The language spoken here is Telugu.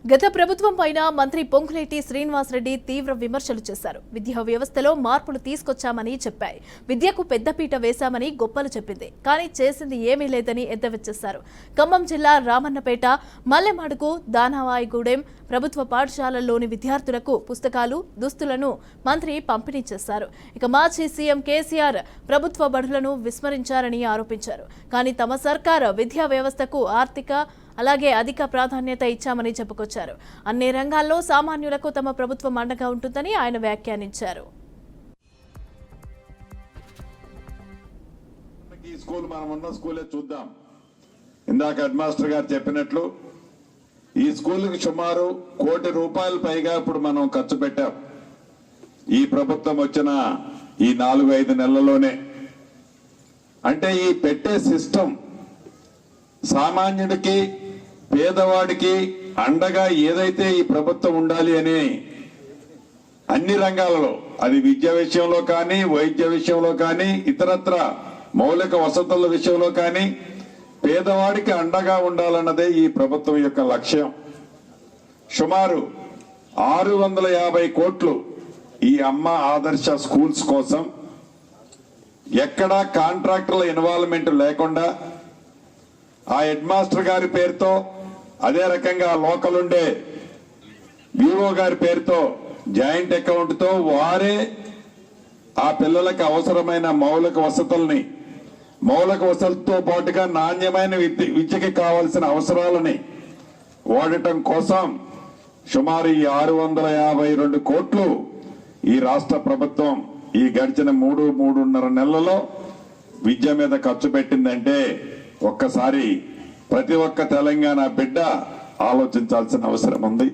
గత ప్రభుత్వం పైన మంత్రి పొంగులేటి శ్రీనివాసరెడ్డి తీవ్ర విమర్శలు చేశారు. విద్యా వ్యవస్థలో మార్పులు తీసుకొచ్చామని చెప్పాయి. విద్యకు పెద్దపీట వేశామని గొప్పలు చెప్పింది. కానీ చేసింది ఏమీ లేదని ఎద్దవెచ్చేశారు. ఖమ్మం జిల్లా రామన్నపేట, మల్లెమాడుగు, దానవాయిగూడెం ప్రభుత్వ పాఠశాలల్లోని విద్యార్థులకు పుస్తకాలు, దుస్తులను మంత్రి పంపిణీ చేశారు. ఇక మాజీ సీఎం కేసీఆర్ ప్రభుత్వ బడులను విస్మరించారని ఆరోపించారు. కానీ తమ సర్కారు విద్యా వ్యవస్థకు ఆర్థిక అలాగే అధిక ప్రాధాన్యత ఇచ్చామని చెప్పుకొచ్చారు. అన్ని రంగాల్లో సామాన్యులకు తమ ప్రభుత్వం అండగా ఉంటుందని ఆయన వ్యాఖ్యానించారు. ఈ స్కూల్ మనం ఉన్న స్కూలే చూద్దాం. ఇందాక హెడ్ మాస్టర్ గారు చెప్పినట్లు ఈ స్కూల్కి సుమారు ₹1 కోటి పైగా ఇప్పుడు మనం ఖర్చు పెట్టాం. ఈ ప్రభుత్వం వచ్చిన ఈ 4-5 నెలల్లోనే. అంటే ఈ పెట్టే సిస్టమ్ సామాన్యుడికి, పేదవాడికి అండగా ఏదైతే ఈ ప్రభుత్వం ఉండాలి అని అన్ని రంగాలలో, అది విద్య విషయంలో కానీ, వైద్య విషయంలో కానీ, ఇతరత్ర మౌలిక వసతుల విషయంలో కానీ పేదవాడికి అండగా ఉండాలన్నదే ఈ ప్రభుత్వం యొక్క లక్ష్యం. సుమారు 650 కోట్లు ఈ అమ్మ ఆదర్శ స్కూల్స్ కోసం ఎక్కడా కాంట్రాక్టర్ల ఇన్వాల్వ్మెంట్ లేకుండా ఆ హెడ్ మాస్టర్ గారి పేరుతో, అదే రకంగా లోకల్ ఉండే బ్యూరో గారి పేరుతో జాయింట్ అకౌంట్ తో వారే ఆ పిల్లలకు అవసరమైన మౌలిక వసతులతో పాటుగా నాణ్యమైన విద్యకి కావాల్సిన అవసరాలని వాడటం కోసం సుమారు 652 కోట్లు ఈ రాష్ట్ర ప్రభుత్వం ఈ గడిచిన 3-3.5 నెలలలో విద్య మీద ఖర్చు పెట్టిందంటే ఒక్కసారి ప్రతి ఒక్క తెలంగాణ బిడ్డ ఆలోచించాల్సిన అవసరం ఉంది.